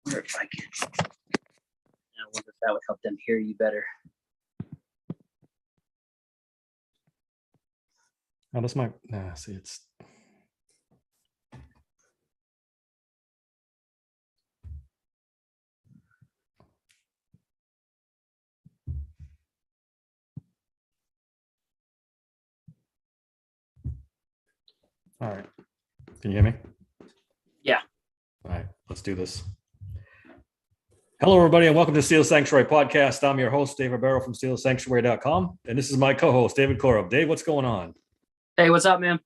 wonder if I can. I wonder if that would help them hear you better. Oh, this might. See, it's. All right. Can you hear me? Yeah. All right. Let's do this. Hello, everybody, and welcome to Steel Sanctuary Podcast. I'm your host, David Barrow from SteelSanctuary.com, and this is my co-host, David Korup. Dave, what's going on? Hey, what's up, man?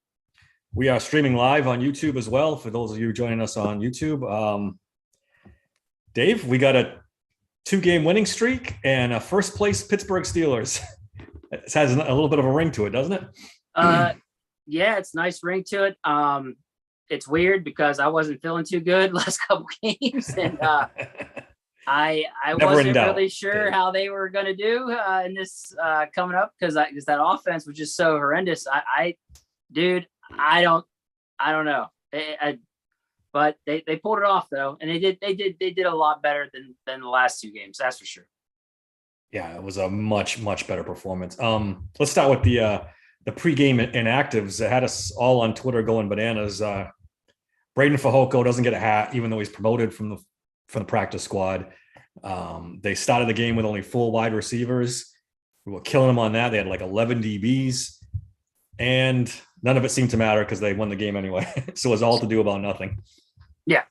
We are streaming live on YouTube as well. For those of you joining us on YouTube, Dave, we got a 2-game winning streak and a first place Pittsburgh Steelers. It has a little bit of a ring to it, doesn't it? Yeah, it's a nice ring to it. It's weird because I wasn't feeling too good last couple games, and I wasn't really sure how they were going to do in this coming up because that offense was just so horrendous. Dude, I don't know. But they pulled it off though, and they did a lot better than the last 2 games. That's for sure. Yeah, it was a much better performance. Let's start with the pregame inactives that had us all on Twitter going bananas. Braden Fehoko doesn't get a hat, even though he's promoted from the practice squad. They started the game with only 4 wide receivers. We were killing them on that. They had like 11 DBs, and none of it seemed to matter because they won the game anyway. So it was all to do about nothing. Yeah,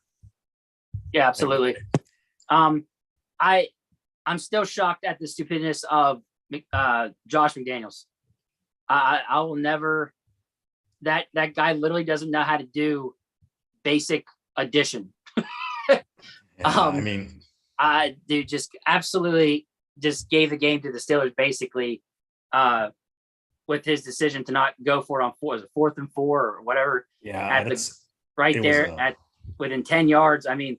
absolutely. I'm still shocked at the stupidness of Josh McDaniels. I will never. That guy literally doesn't know how to do basic addition. Dude, just absolutely just gave the game to the Steelers basically with his decision to not go for it on 4th and 4 or whatever. Yeah, within 10 yards. I mean,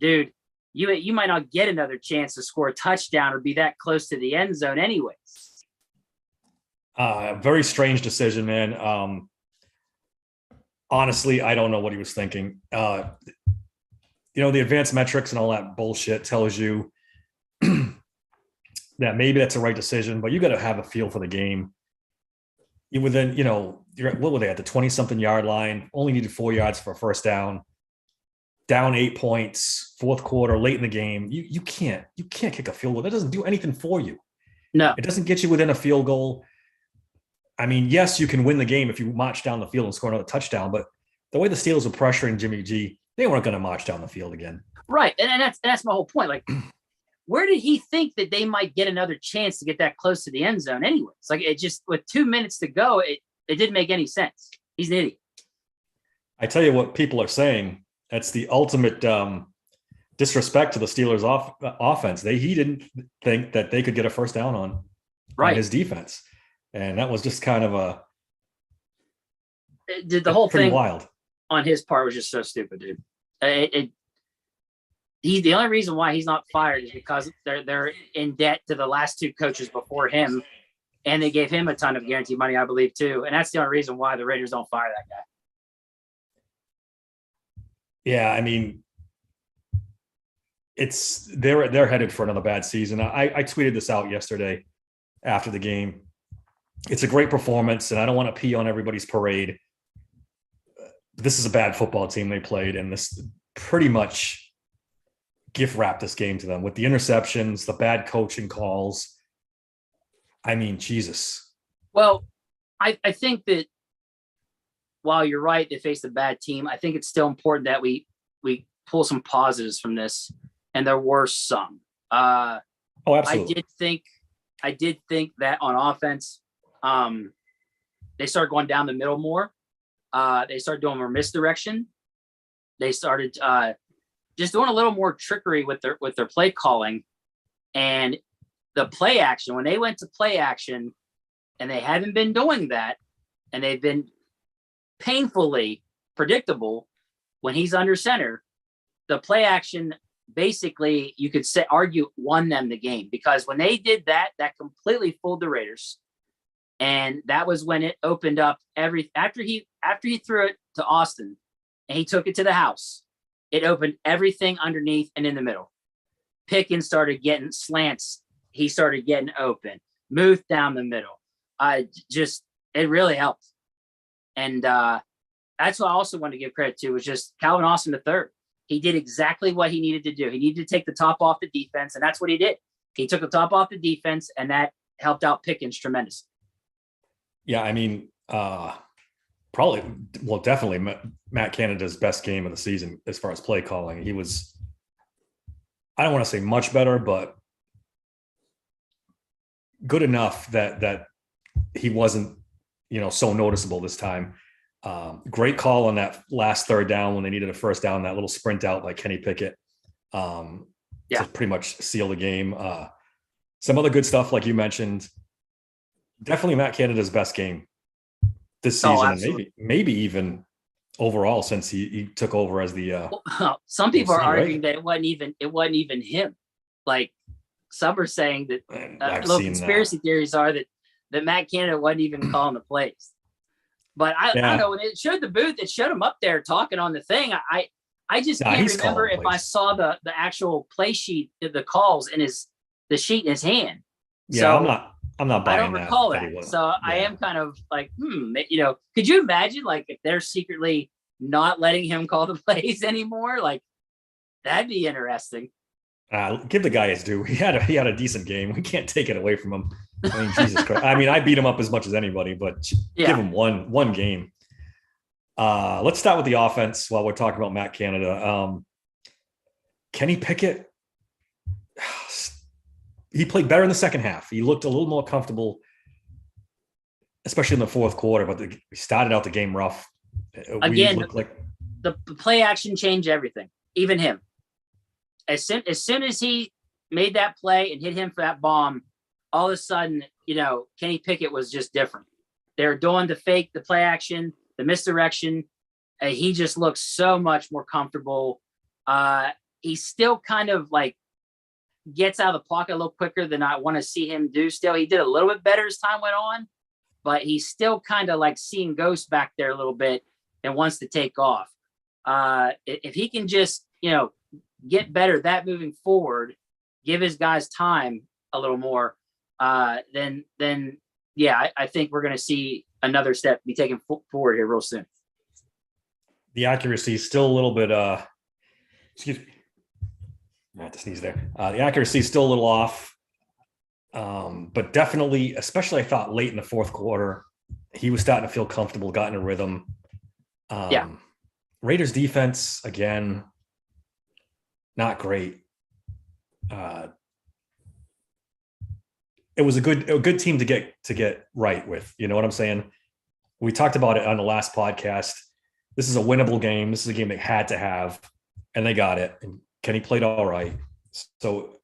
dude, you might not get another chance to score a touchdown or be that close to the end zone anyways. Very strange decision, man. Honestly, I don't know what he was thinking. The advanced metrics and all that bullshit tells you that maybe that's the right decision, but you got to have a feel for the game. You're what were they at the 20-something yard line? Only needed 4 yards for a first down. Down 8 points, 4th quarter, late in the game. You can't kick a field goal. That doesn't do anything for you. No, it doesn't get you within a field goal. I mean, yes, you can win the game if you march down the field and score another touchdown, but the way the Steelers were pressuring Jimmy G, they weren't going to march down the field again. Right. And that's my whole point. Like, where did he think that they might get another chance to get that close to the end zone anyways? Like, it just, with 2 minutes to go, it didn't make any sense. He's an idiot. I tell you what people are saying. That's the ultimate disrespect to the Steelers offense. He didn't think that they could get a first down on his defense. And that was just kind of the whole thing wild on his part was just so stupid, dude. The only reason why he's not fired is because they're in debt to the last 2 coaches before him, and they gave him a ton of guaranteed money, I believe, too. And that's the only reason why the Raiders don't fire that guy. Yeah, I mean, they're headed for another bad season. I tweeted this out yesterday after the game. It's a great performance, and I don't want to pee on everybody's parade. This is a bad football team they played, and this pretty much gift wrapped this game to them with the interceptions, the bad coaching calls. I mean, Jesus. Well, I think that while you're right, they faced a bad team, I think it's still important that we pull some positives from this, and there were some. Absolutely. I did think that on offense, they started going down the middle more. They started doing more misdirection. They started just doing a little more trickery with their play calling, and the play action. When they went to play action, and they haven't been doing that, and they've been painfully predictable when he's under center, the play action basically, you could argue, won them the game, because when they did that completely fooled the Raiders. And that was when it opened up after he threw it to Austin and he took it to the house. it opened everything underneath and in the middle. Pickens started getting slants. He started getting open. Moved down the middle. It really helped. And that's what I also want to give credit to was just Calvin Austin III. He did exactly what he needed to do. He needed to take the top off the defense, and that's what he did. He took the top off the defense, and that helped out Pickens tremendously. Yeah, I mean, definitely Matt Canada's best game of the season as far as play calling. He was, I don't want to say much better, but good enough that he wasn't, so noticeable this time. Great call on that last third down when they needed a first down, that little sprint out by Kenny Pickett to pretty much seal the game. Some other good stuff, like you mentioned, definitely Matt Canada's best game this season, and maybe even overall since he took over as the. Some people are arguing that it wasn't even him. Like some are saying that little conspiracy theories are that Matt Canada wasn't even calling the plays. But I don't know, when it showed the booth, it showed him up there talking on the thing. I just can't remember if I saw the actual play sheet, the calls in the sheet in his hand. Yeah, so I'm not buying that. I don't recall that. So I am kind of like, could you imagine like if they're secretly not letting him call the plays anymore? Like that'd be interesting. Give the guy his due. He had a decent game. We can't take it away from him. I mean, Jesus Christ. I mean, I beat him up as much as anybody, but give him one game. Let's start with the offense while we're talking about Matt Canada. Kenny Pickett, he played better in the second half. He looked a little more comfortable, especially in the fourth quarter, but he started out the game rough. Again, the play action changed everything, even him. As soon as he made that play and hit him for that bomb, all of a sudden, Kenny Pickett was just different. They were doing the fake, the play action, the misdirection. He just looks so much more comfortable. He still kind of like gets out of the pocket a little quicker than I want to see him do still. He did a little bit better as time went on, but he's still kind of like seeing ghosts back there a little bit and wants to take off. If he can just, get better that moving forward, give his guys time a little more, then I think we're going to see another step be taken forward here real soon. The accuracy is still a little bit, excuse me. I had to sneeze there. The accuracy is still a little off, but definitely, especially I thought late in the fourth quarter, he was starting to feel comfortable, got in a rhythm. Raiders defense, again, not great. It was a good team to get right with. You know what I'm saying? We talked about it on the last podcast. This is a winnable game. This is a game they had to have, and they got it. And Kenny played all right. So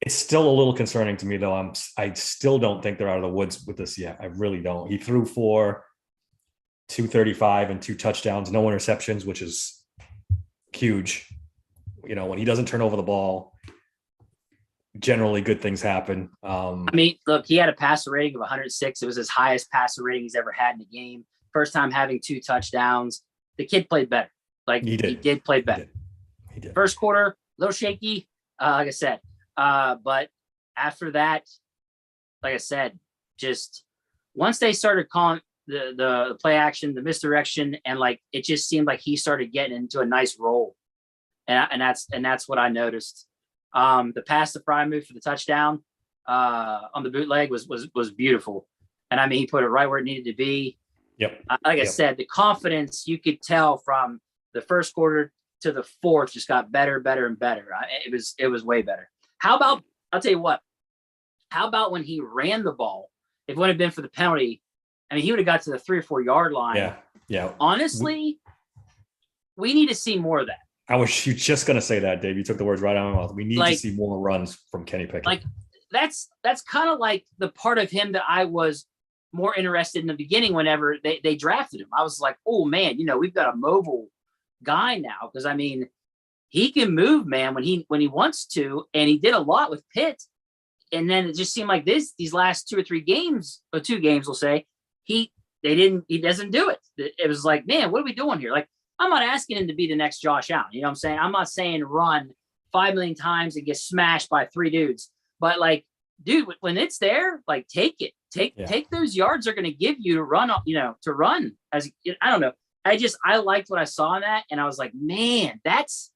it's still a little concerning to me, though. I still don't think they're out of the woods with this yet. I really don't. He threw for 235 and 2 touchdowns, no interceptions, which is huge. When he doesn't turn over the ball, generally good things happen. Look, he had a passer rating of 106. It was his highest passer rating he's ever had in a game. First time having 2 touchdowns. The kid played better. He did play better. He did. First quarter, a little shaky, like I said. But after that, like I said, just once they started calling the play action, the misdirection, and it just seemed like he started getting into a nice roll. And that's what I noticed. The pass to Freiermuth for the touchdown on the bootleg was beautiful. And he put it right where it needed to be. Yep. I said, the confidence you could tell from the first quarter to the fourth just got better, and better. It was way better. How about, I'll tell you what, how about when he ran the ball? If it would have been for the penalty, he would have got to the 3 or 4 yard line. Yeah. Honestly, we need to see more of that. I was just going to say that, Dave. You took the words right out of my mouth. We need to see more runs from Kenny Pickett. That's kind of like the part of him that I was more interested in the beginning whenever they drafted him. I was like, oh, man, we've got a mobile guy now because, he can move, man, when he wants to, and he did a lot with Pitt. And then it just seemed like these last 2 or 3 games, or 2 games, we'll say, he doesn't do it. It was like, man, what are we doing here? I'm not asking him to be the next Josh Allen. You know what I'm saying? I'm not saying run 5 million times and get smashed by 3 dudes. But like, dude, when it's there, like take it. Take those yards they're going to give you to run, to run. As I don't know. I liked what I saw in that. And I was like, man, that's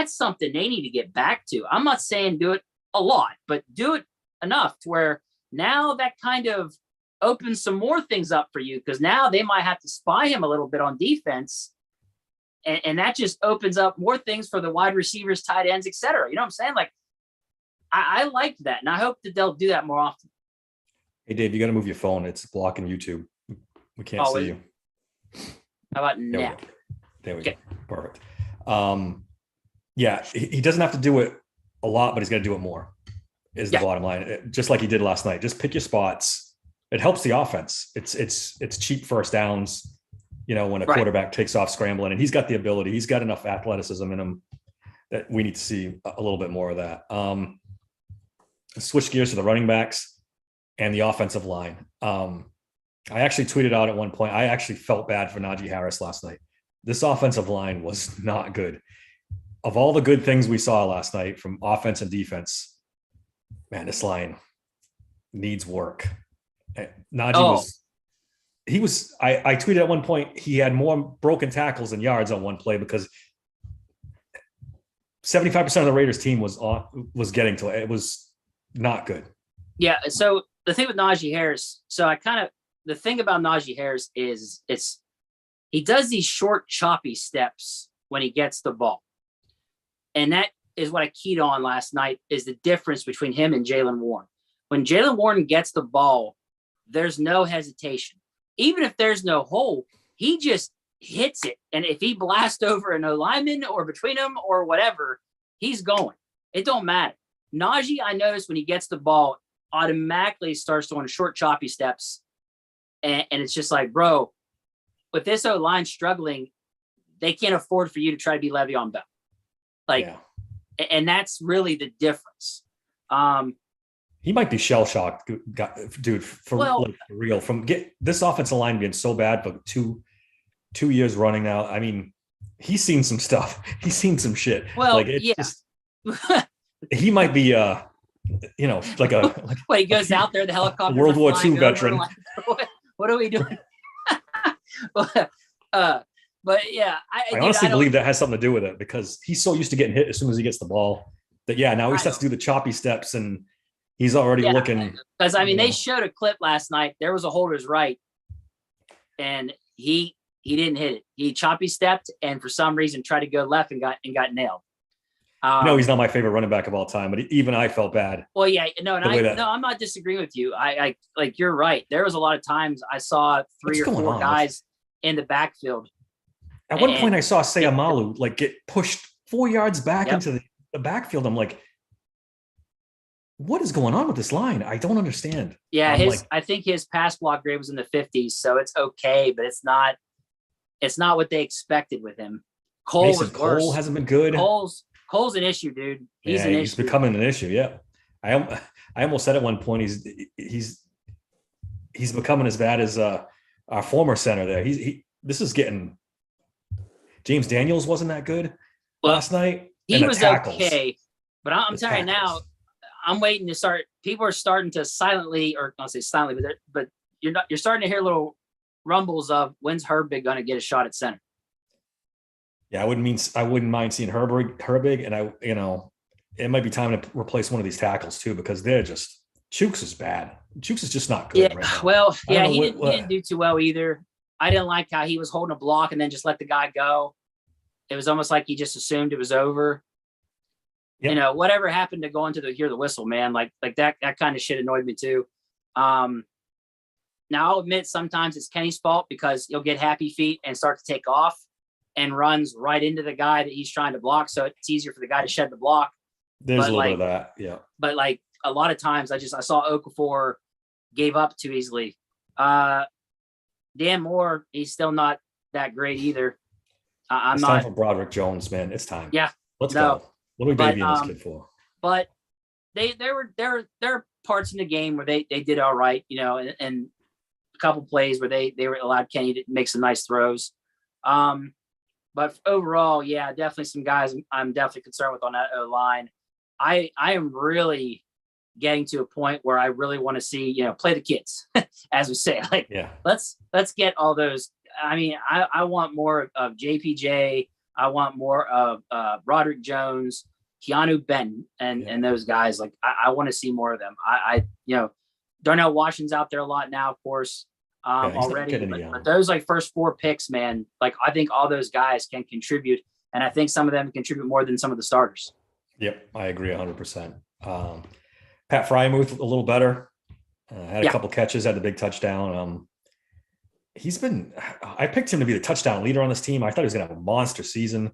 something they need to get back to. I'm not saying do it a lot, but do it enough to where now that kind of opens some more things up for you, because now they might have to spy him a little bit on defense. And that just opens up more things for the wide receivers, tight ends, etc. You know what I'm saying? Like, I liked that. And I hope that they'll do that more often. Hey, Dave, you got to move your phone. It's blocking YouTube. We can't see you. How about now? There we go. Perfect. Yeah, he doesn't have to do it a lot, but he's got to do it more is the bottom line. Just like he did last night. Just pick your spots. It helps the offense. It's cheap first downs. When a quarterback takes off scrambling, and he's got the ability, he's got enough athleticism in him that we need to see a little bit more of that. Switch gears to the running backs and the offensive line. I actually tweeted out at one point, I actually felt bad for Najee Harris last night. This offensive line was not good. Of all the good things we saw last night from offense and defense, man, this line needs work. Najee I tweeted at one point, he had more broken tackles than yards on one play because 75% of the Raiders team was getting to it. It was not good. Yeah. So the thing with Najee Harris, the thing about Najee Harris is he does these short, choppy steps when he gets the ball. And that is what I keyed on last night, is the difference between him and Jaylen Warren. When Jaylen Warren gets the ball, there's no hesitation. Even if there's no hole, he just hits it. And if he blasts over an O-lineman or between them or whatever, he's going. It don't matter. Najee, I noticed when he gets the ball, automatically starts doing short, choppy steps. And it's just like, bro, with this O-line struggling, they can't afford for you to try to be Le'Veon Bell. And that's really the difference. He might be shell shocked, dude. For real, this offensive line being so bad for two years running now. I mean, he's seen some stuff. He's seen some shit. Well, just, he might be, like when he goes out there, the helicopter, World War II veteran. What are we doing? But yeah, I honestly believe that has something to do with it, because he's so used to getting hit as soon as he gets the ball that now he starts to do the choppy steps and he's already looking. Because they showed a clip last night. There was a holder's right, and he didn't hit it. He choppy stepped and for some reason tried to go left and got nailed. No, he's not my favorite running back of all time, but even I felt bad. Well, yeah, no, I'm not disagreeing with you. I like, you're right. There was a lot of times I saw 3 or 4 guys in the backfield. At one point, I saw Seumalo get pushed 4 yards back into the backfield. I'm like, what is going on with this line? I don't understand. Yeah, I think his pass block grade was in the 50s, so it's okay, but it's not what they expected with him. Cole hasn't been good. Cole's an issue, dude. He's becoming an issue. Yeah, I almost said at one point he's becoming as bad as our former center there. This is getting. James Daniels wasn't that good last night. He was okay, but I'm telling you now, I'm waiting to start. People are starting to silently, or I'll say silently, but you're starting to hear little rumbles of when's Herbig going to get a shot at center. Yeah, I wouldn't mind seeing Herbig, and it might be time to replace one of these tackles too, because they're just Chooks is bad. Chooks is just not good. Yeah, right now. Well, yeah, he didn't do too well either. I didn't like how he was holding a block and then just let the guy go. It was almost like he just assumed it was over. Yep. Whatever happened to going to hear the whistle, man, like that kind of shit annoyed me too. Now I'll admit sometimes it's Kenny's fault, because he'll get happy feet and start to take off and runs right into the guy that he's trying to block. So it's easier for the guy to shed the block. There's a little bit of that. Yeah. But a lot of times I saw Okafor gave up too easily. Dan Moore, he's still not that great either. It's time for Broderick Jones, man. It's time. Yeah. Let's go. What are we babying this kid for? But there were parts in the game where they did all right, and a couple plays where they were allowed Kenny to make some nice throws. But overall, yeah, definitely some guys I'm definitely concerned with on that O line. I am really getting to a point where I really want to see, play the kids, as we say. Like, Yeah. let's get all those. I mean, I want more of JPJ. I want more of Roderick Jones, Keanu Benton, and those guys. Like, I want to see more of them. Darnell Washington's out there a lot now, of course, already. But those like first 4 picks, man, like I think all those guys can contribute, and I think some of them contribute more than some of the starters. Yep, I agree 100%. Pat Frymuth a little better. Had a couple catches, had the big touchdown. I picked him to be the touchdown leader on this team. I thought he was going to have a monster season.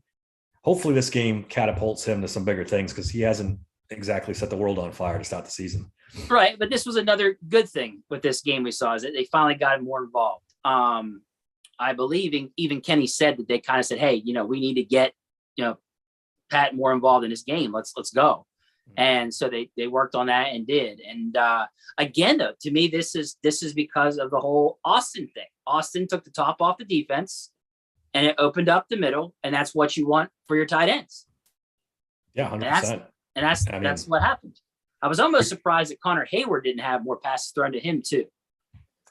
Hopefully this game catapults him to some bigger things because he hasn't exactly set the world on fire to start the season. Right. But this was another good thing with this game we saw is that they finally got him more involved. I believe even Kenny said that they kind of said, hey, we need to get, Pat more involved in this game. Let's go. And so they worked on that and did. And again, though, to me, this is because of the whole Austin thing. Austin took the top off the defense and it opened up the middle. And that's what you want for your tight ends. Yeah, 100%. And that's what happened. I was almost surprised that Connor Hayward didn't have more passes thrown to him too.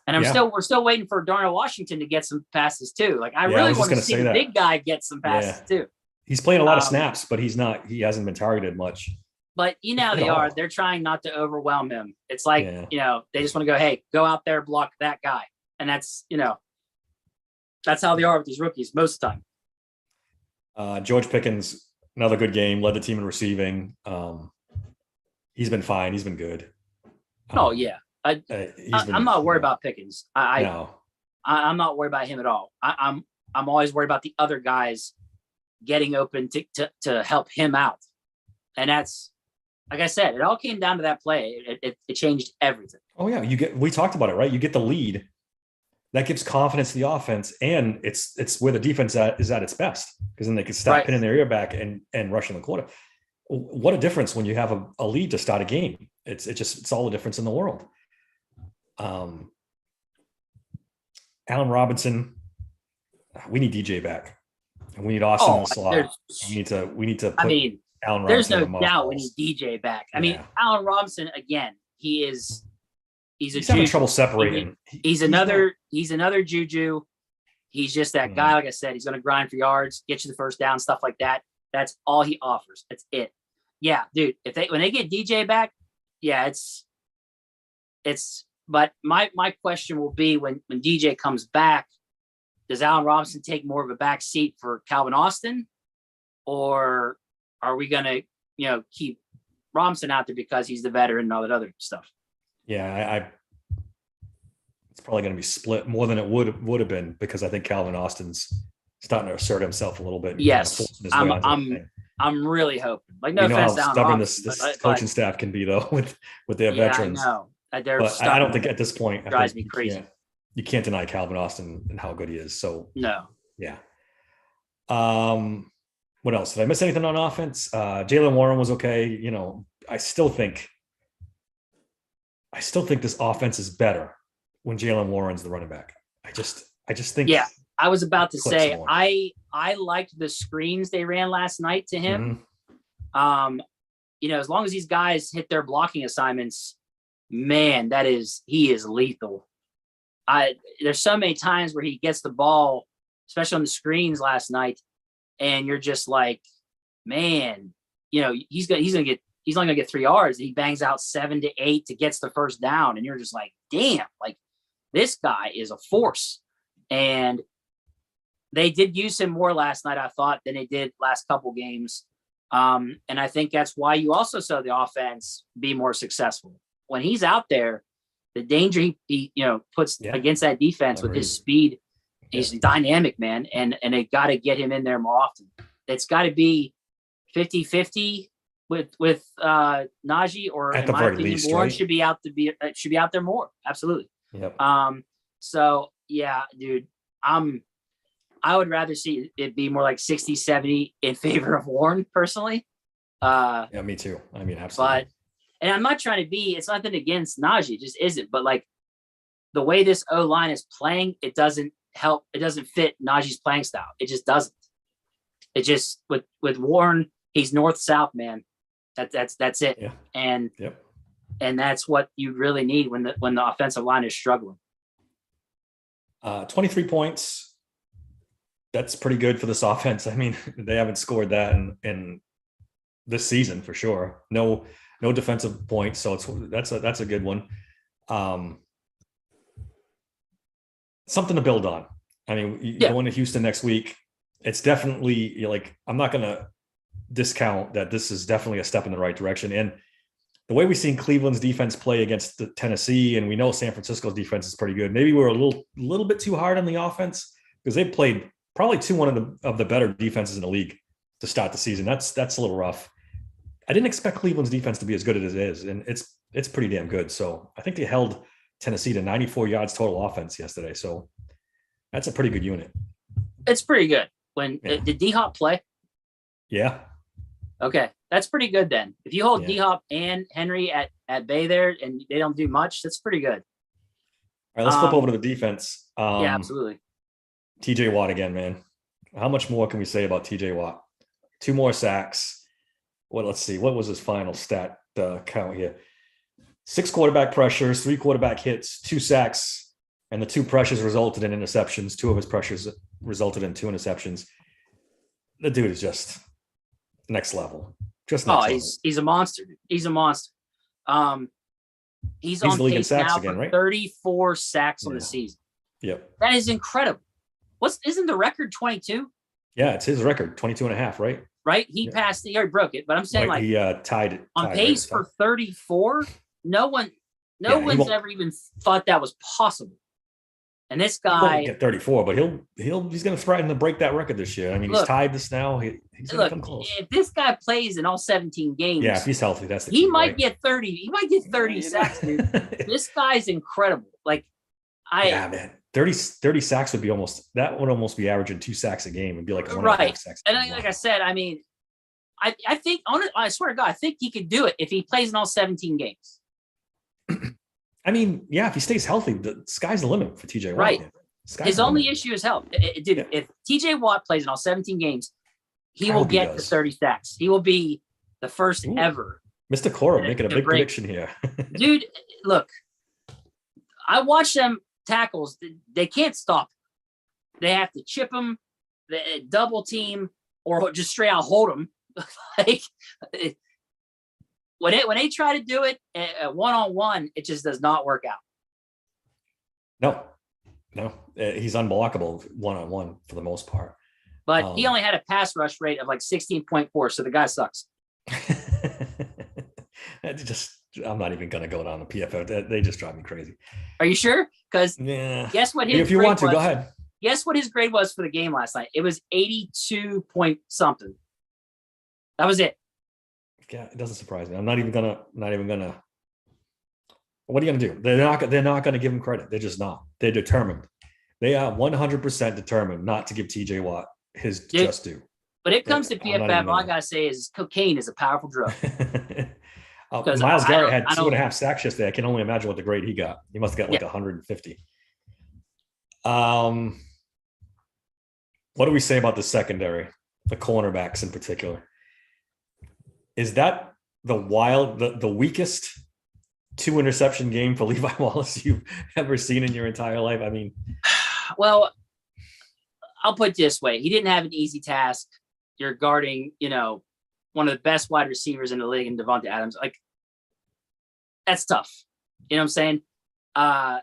And we're still waiting for Darnell Washington to get some passes too. Like I really want to see the big guy get some passes too. He's playing a lot of snaps, but he hasn't been targeted much. But they're trying not to overwhelm him. It's like, they just want to go, hey, go out there, block that guy. And that's how they are with these rookies most of the time. George Pickens, another good game, led the team in receiving. He's been fine. He's been good. Oh yeah. I'm not worried about Pickens. I'm not worried about him at all. I'm always worried about the other guys getting open to help him out. And that's, like I said, it all came down to that play. It changed everything. Oh yeah. We talked about it, right? You get the lead. That gives confidence to the offense, and it's where the defense is at its best, because then they can start pinning their ear back and rushing the quarter. What a difference when you have a lead to start a game. It's all the difference in the world. Allen Robinson, we need DJ back, and we need Austin in the slot. We need to. Put Allen there's no doubt we need DJ back. I mean, Allen Robinson again. He's having trouble separating. He's another Juju. He's just that guy. Like I said, he's going to grind for yards, get you the first down, stuff like that. That's all he offers. That's it. Yeah, dude. When they get DJ back, yeah, it's. But my question will be when DJ comes back, does Allen Robinson take more of a back seat for Calvin Austin, or are we going to keep Robinson out there because he's the veteran and all that other stuff? Yeah, it's probably going to be split more than it would have been, because I think Calvin Austin's starting to assert himself a little bit. Yes, I'm really hoping. Like, no offense, how stubborn this coaching staff can be, though, with their veterans. I know. But I don't think at this point drives me crazy. You can't deny Calvin Austin and how good he is. So no, yeah. What else? Did I miss anything on offense? Jaylen Warren was okay. I still think this offense is better when Jaylen Warren's the running back. I just think. Yeah, I was about to say I liked the screens they ran last night to him. Mm-hmm. As long as these guys hit their blocking assignments, man, he is lethal. There's so many times where he gets the ball, especially on the screens last night, and you're just like, man, he's only gonna get 3 yards. He bangs out 7 to 8 to gets the first down, and you're just like, damn, like this guy is a force. And they did use him more last night, I thought, than they did last couple games. And I think that's why you also saw the offense be more successful. When he's out there, the danger he puts against that defense with his speed, he's dynamic, man. And they got to get him in there more often. It's got to be 50-50 with Najee, or at in the my very opinion, least, Warren right? should be out there more. Absolutely. Yep. So yeah, dude, I would rather see it be more like 60-70 in favor of Warren personally. Yeah, me too. I mean, absolutely. And I'm not trying to be, it's nothing against Najee, it just isn't. But like the way this O line is playing, it doesn't help. It doesn't fit Najee's playing style. It just doesn't. It just with Warren, he's north-south, man. That's it. Yeah. And Yep. and that's what you really need when the offensive line is struggling. 23 points. That's pretty good for this offense. I mean, they haven't scored that in this season for sure. No defensive points, so that's a good one. Something to build on. I mean, going to Houston next week, it's definitely like, I'm not going to discount that this is definitely a step in the right direction. And the way we've seen Cleveland's defense play against the Tennessee, and we know San Francisco's defense is pretty good. Maybe we're a little bit too hard on the offense because they played probably one of the better defenses in the league to start the season. That's a little rough. I didn't expect Cleveland's defense to be as good as it is, and it's pretty damn good. So I think they held Tennessee to 94 yards total offense yesterday. So that's a pretty good unit. It's pretty good. Did D-Hop play? Yeah. Okay, that's pretty good then. If you hold D-Hop and Henry at bay there and they don't do much, that's pretty good. All right, let's flip over to the defense. Yeah, absolutely. TJ Watt again, man. How much more can we say about TJ Watt? 2 more sacks. Let's see. What was his final stat count here? 6 quarterback pressures, 3 quarterback hits, 2 sacks, and the 2 pressures resulted in interceptions. 2 of his pressures resulted in 2 interceptions. The dude is just next level. Just next level. He's a monster. He's a monster. He's on pace now again, for 34 sacks on the season. Yep. That is incredible. Isn't the record 22? Yeah, it's his record, 22 and a half, right? Right? He passed he already broke it, but I'm saying he tied it. On pace for 34. No one's ever even thought that was possible. And this guy he won't get 34, but he's going to threaten to break that record this year. I mean, he's tied this now. He's going to come close. If this guy plays in all 17 games, if he's healthy, that's the key, he might get 30. He might get 30 sacks, dude. This guy's incredible. Like, man, 30 sacks would almost be averaging 2 sacks a game. It'd be like 1.5 sacks. And like I said, I mean, I think I swear to God, I think he could do it if he plays in all 17 games. I mean, if he stays healthy, the sky's the limit for TJ Watt. Right. His only issue is health. Dude, if TJ Watt plays in all 17 games, he will get to 30 sacks. He will be the first ever. Mr. Cora making a big prediction here. Dude, look, I watch them tackles. They can't stop. They have to chip them, double team, or just straight out hold them. Like, when they try to do it one-on-one, it just does not work out. No, he's unblockable one-on-one for the most part. But he only had a pass rush rate of like 16.4, so the guy sucks. I'm not even going to go down the PFF. They just drive me crazy. Are you sure? Because guess what his if you grade want to, was? go ahead. Guess what his grade was for the game last night? It was 82 point something. That was it. Yeah, it doesn't surprise me. I'm not even gonna. What are you gonna do? They're not gonna give him credit. They're just not. They're determined. They are 100% determined not to give TJ Watt his just due. But it comes to PFF, all I gotta say is cocaine is a powerful drug. Myles Garrett had 2.5 sacks yesterday. I can only imagine what the grade he got. He must have got like 150. What do we say about the secondary, the cornerbacks in particular? Is that the weakest 2 interception game for Levi Wallace you've ever seen in your entire life? I mean, well, I'll put it this way. He didn't have an easy task. You're guarding, one of the best wide receivers in the league in Devontae Adams. Like, that's tough. You know what I'm saying?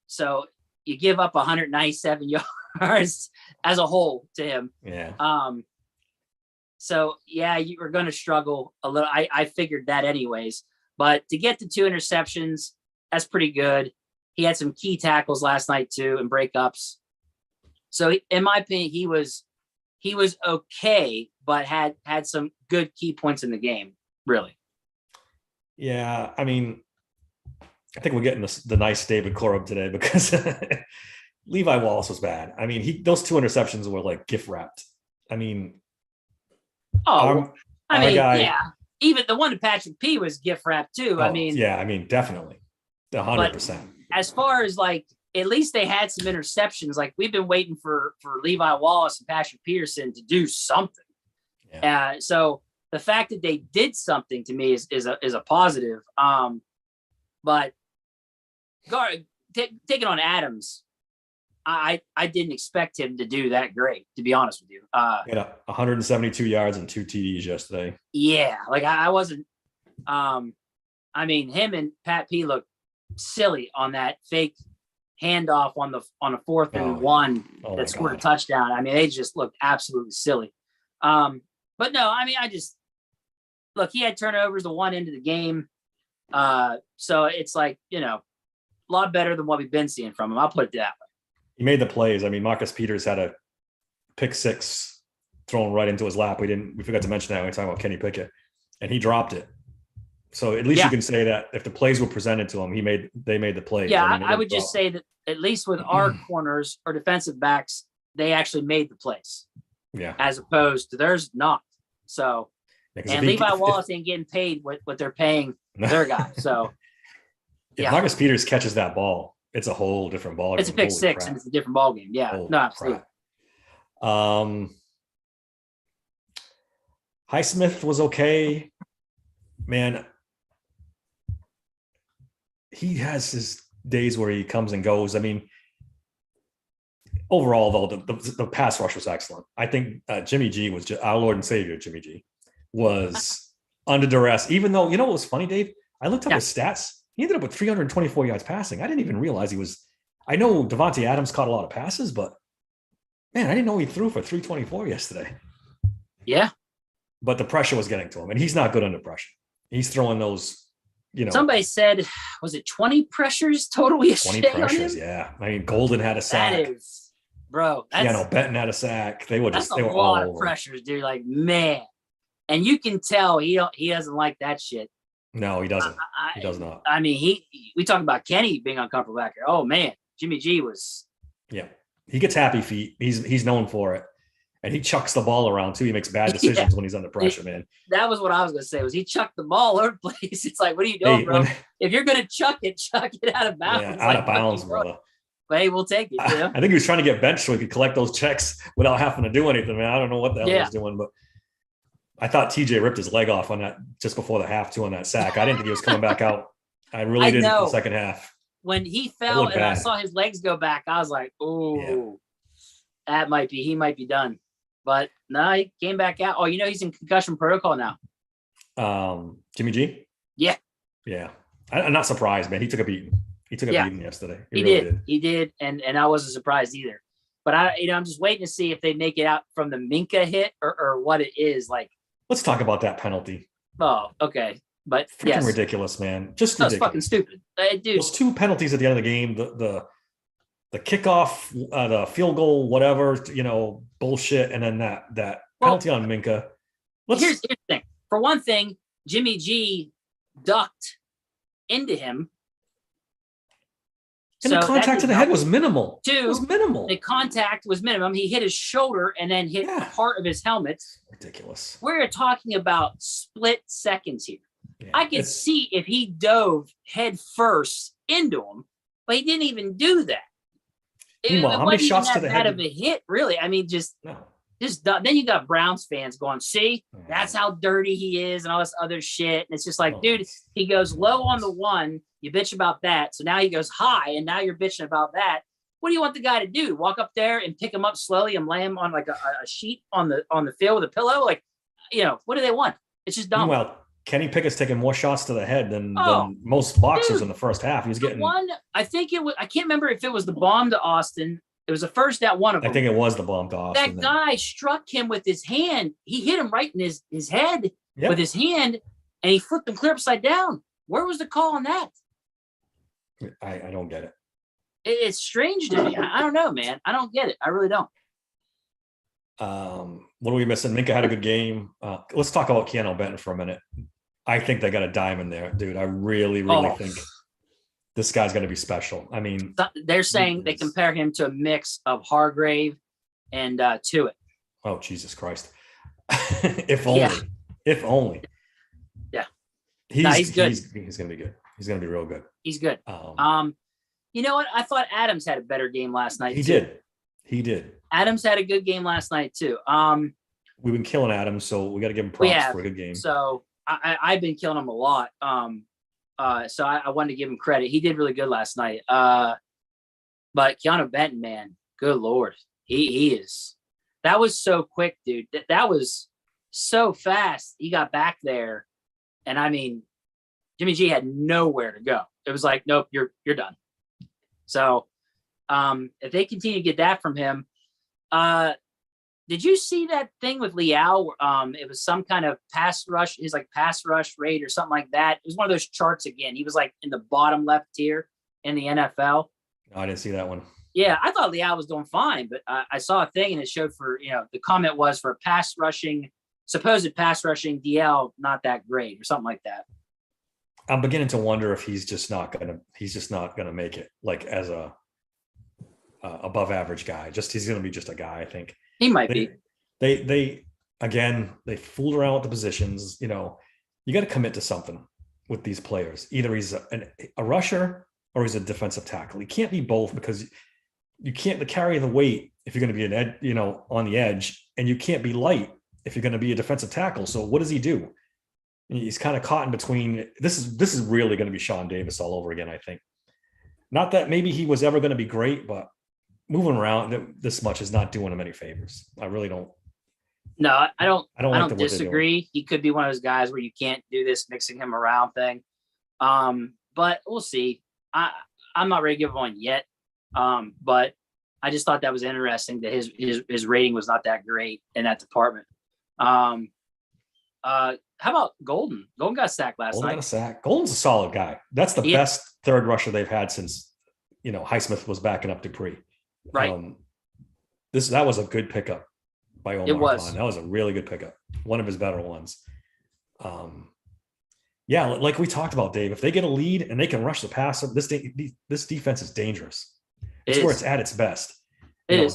So you give up 197 yards as a whole to him. Yeah. So you were going to struggle a little. I figured that anyways, but to get the 2 interceptions, that's pretty good. He had some key tackles last night too, and breakups. So in my opinion, he was okay, but had some good key points in the game, really. Yeah. I mean, I think we're getting the nice David Corum today because Levi Wallace was bad. I mean, those 2 interceptions were like gift wrapped. I mean, even the one to Patrick P was gift wrapped too. definitely 100%. As far as like at least they had some interceptions. Like we've been waiting for Levi Wallace and Patrick Peterson to do something. Yeah. So the fact that they did something to me is a positive. But taking on Adams, I didn't expect him to do that great, to be honest with you. He had 172 yards and 2 TDs yesterday. Yeah, like I wasn't. I mean, him and Pat P looked silly on that fake handoff on a 4th and 1 that scored a touchdown. I mean, they just looked absolutely silly. But no, I mean, look, he had turnovers the one end of the game. So it's like, a lot better than what we've been seeing from him. I'll put it that way. He made the plays. I mean, Marcus Peters had a pick 6 thrown right into his lap. We forgot to mention that when we talking about Kenny Pickett, and he dropped it. So at least you can say that if the plays were presented to him, they made the plays. Yeah, I would just say that at least with our corners or defensive backs, they actually made the plays. Yeah. As opposed to theirs not. So, and Levi Wallace ain't getting paid what they're paying their guy. So, if Marcus Peters catches that ball, it's a whole different ball. It's a pick 6 and it's a different ball game. Yeah, no, absolutely. Highsmith was okay, man. He has his days where he comes and goes. I mean, overall, though, the pass rush was excellent. I think Jimmy G was just our Lord and Savior. Jimmy G was under duress, even though, what was funny, Dave? I looked up his stats. He ended up with 324 yards passing. I didn't even realize he was. I know Devontae Adams caught a lot of passes, but man, I didn't know he threw for 324 yesterday. Yeah. But the pressure was getting to him, and he's not good under pressure. He's throwing those. Somebody said, was it 20 pressures total yesterday? 20 pressures, yeah. I mean, Golden had a sack. That is, bro. Benton had a sack. They were a lot of pressures, dude. Like, man. And you can tell he doesn't like that shit. No, he doesn't. He does not. I mean, we talk about Kenny being uncomfortable back here. Oh man, Jimmy G was. Yeah, he gets happy feet. He's known for it. And he chucks the ball around too. He makes bad decisions when he's under pressure, man. That was what I was going to say. Was he chucked the ball all over the place? It's like, what are you doing, bro? If you're going to chuck it out of bounds. Yeah, out of bounds, brother. But hey, we'll take it. I think he was trying to get benched so he could collect those checks without having to do anything, man. I don't know what the hell he was doing, but I thought TJ ripped his leg off on that just before the half too on that sack. I didn't think he was coming back out. I really didn't in the second half. When he fell and I saw his legs go back, I was like, oh, he might be done. But no, he came back out. Oh, he's in concussion protocol now. Jimmy G? Yeah. Yeah. I'm not surprised, man. He took a beating. He took a beating yesterday. He really did. He did. And I wasn't surprised either. But I'm just waiting to see if they make it out from the Minkah hit or what it is like. Let's talk about that penalty. Oh, okay. But freaking ridiculous, man. Just ridiculous. That's fucking stupid. Dude. Those 2 penalties at the end of the game, the kickoff, the field goal, whatever, bullshit, and then that penalty on Minkah. Here's the thing. For one thing, Jimmy G ducked into him. And the contact to the head was minimal. It was minimal. The contact was minimum. He hit his shoulder and then hit part of his helmet. Ridiculous. We're talking about split seconds here. Yeah, I could see if he dove head first into him, but he didn't even do that. Meanwhile, how many shots to the head? Of a hit, really. I mean, just then you got Browns fans going, see, that's how dirty he is and all this other shit. And it's just like, dude, he goes low on the one, you bitch about that. So now he goes high, and now you're bitching about that. What do you want the guy to do? Walk up there and pick him up slowly and lay him on like a sheet on the field with a pillow? Like, what do they want? It's just dumb. Meanwhile, Kenny Pickett's taking more shots to the head than most boxers in the first half. He was getting one. I think it was. I can't remember if it was the bomb to Austin. It was the first at one of them. I think it was the bomb to Austin. That guy struck him with his hand. He hit him right in his head with his hand, and he flipped him clear upside down. Where was the call on that? I don't get it. It's strange to me. I don't know, man. I don't get it. I really don't. What are we missing? Minkah had a good game. Let's talk about Keanu Benton for a minute. I think they got a diamond there, dude. I really think this guy's going to be special. I mean, they're saying they compare him to a mix of Hargrave and Tuitt. Oh, Jesus Christ. If only. Yeah. He's good. He's going to be good. He's going to be real good. He's good. You know what? I thought Adams had a better game last night. He too. did. He did. Adams had a good game last night too. We've been killing Adams, so we got to give him We props have. for a good game. So I've been killing him a lot. So I wanted to give him credit. He did really good last night. But Keanu Benton, man, good Lord. He is. That was so quick, dude. That was so fast. He got back there. And I mean, Jimmy G had nowhere to go. It was like, nope, you're done. So if they continue to get that from him, did you see that thing with Liao? It was some kind of pass rush, his like pass rush rate or something like that. It was one of those charts again. He was like in the bottom left tier in the NFL. No, I didn't see that one. Yeah, I thought Liao was doing fine, but I saw a thing and it showed for, the comment was for supposed pass rushing DL, not that great or something like that. I'm beginning to wonder if he's just not gonna make it like as a above average guy. He's gonna be just a guy, I think. He might be. They again, they fooled around with the positions. You got to commit to something with these players. Either he's a rusher or he's a defensive tackle. He can't be both because you can't carry the weight if you're going to be on the edge, and you can't be light if you're going to be a defensive tackle. So what does he do? He's kind of caught in between. This is really going to be Sean Davis all over again, I think. Not that maybe he was ever going to be great, but moving around this much is not doing him any favors. I really don't. No, I don't like disagree. He could be one of those guys where you can't do this mixing him around thing. But we'll see. I'm not ready to give one yet. But I just thought that was interesting that his rating was not that great in that department. How about Golden? Golden got sacked last night. Got a sack. Golden's a solid guy. That's the best third rusher they've had since Highsmith was backing up Dupree. Right. That was a good pickup by Omar. It was. Khan. That was a really good pickup. One of his better ones. Yeah, like we talked about, Dave. If they get a lead and they can rush the passer, this defense is dangerous. It's where it's at its best. It is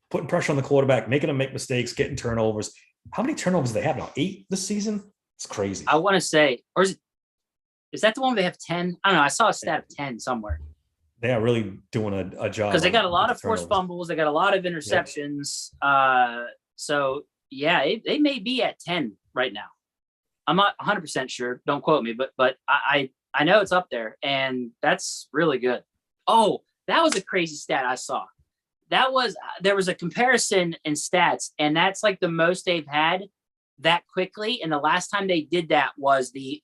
putting pressure on the quarterback, making them make mistakes, getting turnovers. How many turnovers do they have now? 8 this season? It's crazy. I want to say, or is that the one where they have 10? I don't know. I saw a stat of 10 somewhere. They are really doing a job. Because they got a lot of forced fumbles. They got a lot of interceptions. Yep. So, yeah, they may be at 10 right now. I'm not 100% sure. Don't quote me, but I know it's up there, and that's really good. Oh, that was a crazy stat I saw. There was a comparison in stats, and that's like the most they've had that quickly. And the last time they did that was the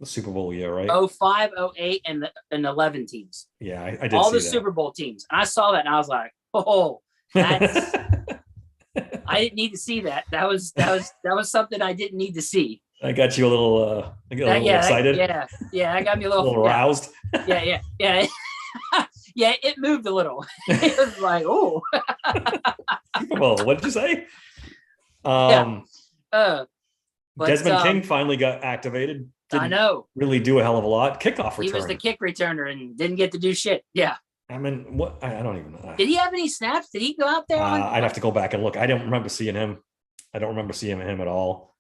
Super Bowl year, right? 05, 08, and 11 teams. Yeah, I did all see the that. Super Bowl teams. And I saw that and I was like, oh, that's I didn't need to see that. That was something I didn't need to see. I got you a little excited. That got me a little aroused. Yeah. Yeah, it moved a little. It was like, oh. Well, what did you say? Desmond King finally got activated. I know. Really do a hell of a lot. Kickoff return. He was the kick returner and didn't get to do shit. Yeah. I mean, what? I don't even know. Did he have any snaps? Did he go out there? I'd have to go back and look. I don't remember seeing him. I don't remember seeing him at all.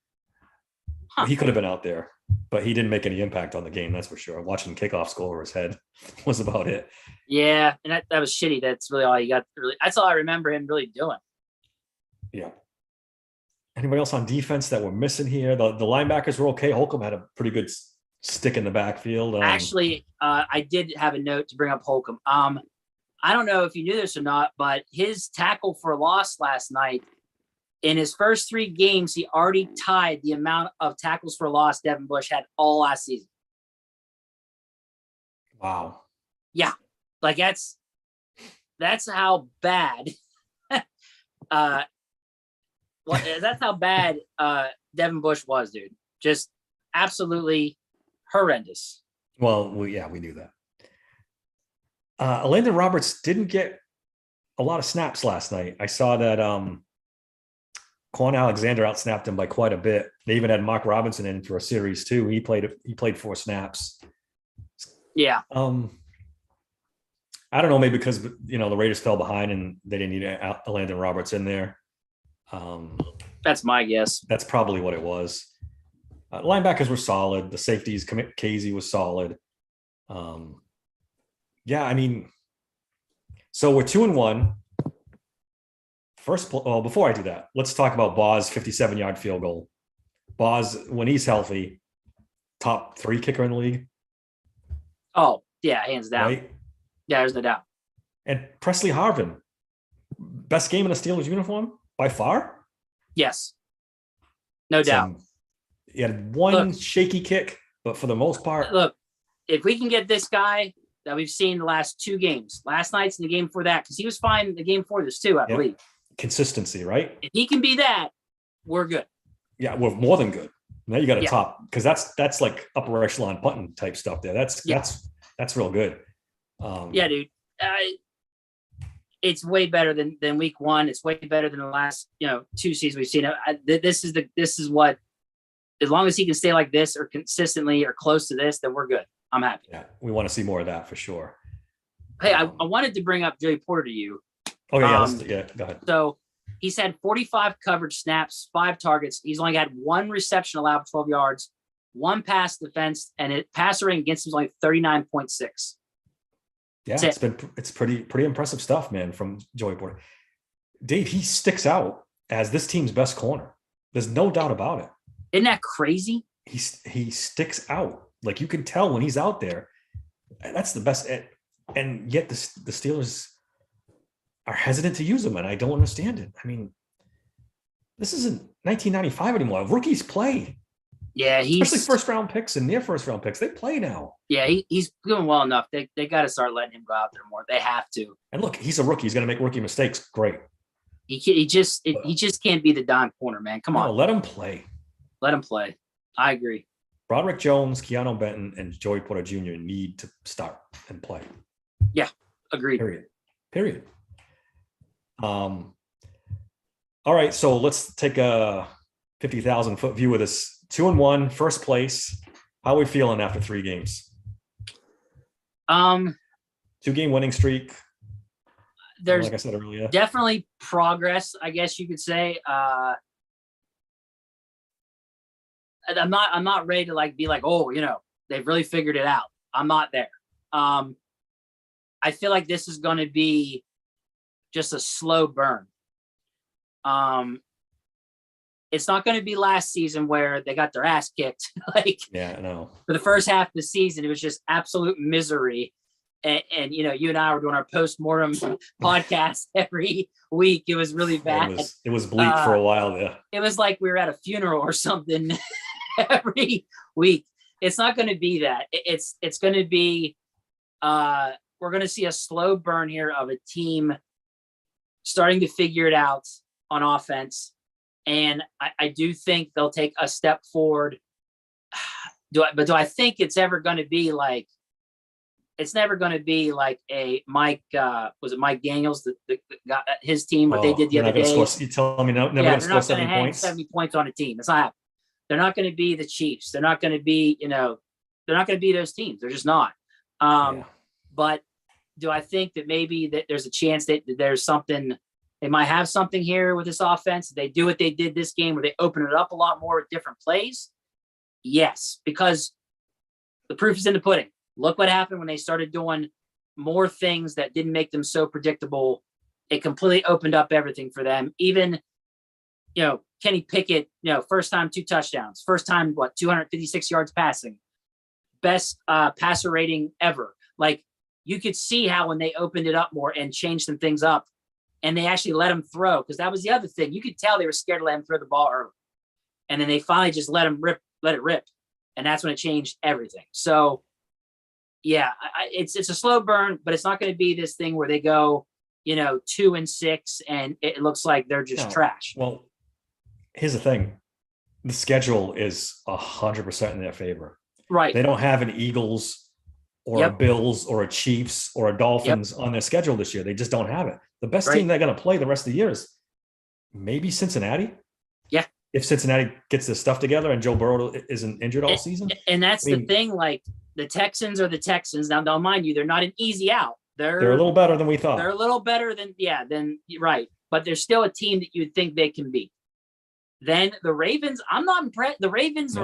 Huh. He could have been out there, but he didn't make any impact on the game. That's for sure. Watching kickoffs go over his head was about it. Yeah, and that was shitty. That's really all he got. That's all I remember him really doing. Yeah. Anybody else on defense that we're missing here? The linebackers were okay. Holcomb had a pretty good stick in the backfield. Actually, I did have a note to bring up Holcomb. I don't know if you knew this or not, but his tackle for loss last night, in his first 3 games, he already tied the amount of tackles for loss Devin Bush had all last season. Wow. Yeah. Like that's how bad that's how bad Devin Bush was, dude. Just absolutely horrendous. Well, we knew that. Landon Roberts didn't get a lot of snaps last night. I saw that Quan Alexander outsnapped him by quite a bit. They even had Mark Robinson in for a series too. He played 4 snaps. Yeah. I don't know, maybe because the Raiders fell behind and they didn't need Landon Roberts in there. That's my guess. That's probably what it was. Linebackers were solid. The safeties, Casey was solid. Yeah, I mean, so we're 2-1. Before I do that, let's talk about Boz 57-yard field goal. Boz, when he's healthy, top 3 kicker in the league. Oh, yeah, hands down. Right? Yeah, there's no doubt. And Presley Harvin, best game in a Steelers uniform by far. Yes. No doubt. He had one shaky kick, but for the most part. Look, if we can get this guy that we've seen the last 2 games, last night's and the game before that, because he was fine the game before this too, I believe. Consistency, right? If he can be that, we're good. Yeah, we're more than good. Now you got to top, because that's like upper echelon punting type stuff there. That's real good. Yeah, dude. It's way better than week 1. It's way better than the last 2 seasons we've seen. This is what, as long as he can stay like this or consistently or close to this, then we're good. I'm happy. Yeah, we want to see more of that for sure. Hey, I wanted to bring up Joey Porter to you. Oh yeah, go ahead. So he's had 45 coverage snaps, 5 targets. He's only had 1 reception allowed for 12 yards, 1 pass defense, and it passer rating against him is only 39.6. Yeah, it's pretty impressive stuff, man, from Joey Porter. Dave, he sticks out as this team's best corner. There's no doubt about it. Isn't that crazy? He sticks out. Like, you can tell when he's out there. That's the best. And yet the Steelers are hesitant to use him, and I don't understand it. I mean, this isn't 1995 anymore. Rookies play. Yeah, especially first-round picks and near first-round picks. They play now. Yeah, he's doing well enough. They got to start letting him go out there more. They have to. And look, he's a rookie. He's going to make rookie mistakes. Great. He just can't be the dime corner, man. Come on. Let him play. Let him play. I agree. Broderick Jones, Keanu Benton, and Joey Porter Jr. need to start and play. Yeah, agreed. Period. All right, so let's take a 50,000-foot view of this. 2-1, first place. How are we feeling after 3 games? 2-game winning streak. There's, like I said earlier, definitely progress, I guess you could say. I'm not ready to be like, oh, they've really figured it out. I'm not there. I feel like this is going to be just a slow burn. It's not going to be last season where they got their ass kicked. Yeah, I know. For the first half of the season, it was just absolute misery. And you and I were doing our post-mortem podcast every week. It was really bad. It was bleak for a while there. It was like we were at a funeral or something every week. It's not going to be that. It's going to be, we're going to see a slow burn here of a team starting to figure it out on offense. And I do think they'll take a step forward. Do I think it's ever going to be like, it's never going to be like a Mike, was it Mike Daniels that got his team, what they did the other day? You telling me never going to score 70 points? 70 points on a team. It's not happening. They're not going to be the Chiefs. They're not going to be, they're not going to be those teams. They're just not. But do I think that maybe that there's a chance that there's something, they might have something here with this offense? They do what they did this game where they open it up a lot more with different plays. Yes, because the proof is in the pudding. Look what happened when they started doing more things that didn't make them so predictable. It completely opened up everything for them. Even, Kenny Pickett, first time 2 touchdowns, first time, 256 yards passing, best passer rating ever. Like, you could see how when they opened it up more and changed some things up and they actually let him throw, because that was the other thing. You could tell they were scared to let him throw the ball early. And then they finally just let it rip. And that's when it changed everything. So, yeah, it's a slow burn, but it's not going to be this thing where they go, 2-6 and it looks like they're just trash. Well, here's the thing. The schedule is 100% in their favor. Right. They don't have an Eagles or a Bills or a Chiefs or a Dolphins on their schedule this year. They just don't have it. The best team they're going to play the rest of the year is maybe Cincinnati. Yeah. If Cincinnati gets their stuff together and Joe Burrow isn't injured all season. And that's the thing. Like, the Texans are the Texans. Now, mind you, they're not an easy out. They're a little better than we thought. They're a little better than right. But they're still a team that you'd think they can beat. Then the Ravens, I'm not impressed. The Ravens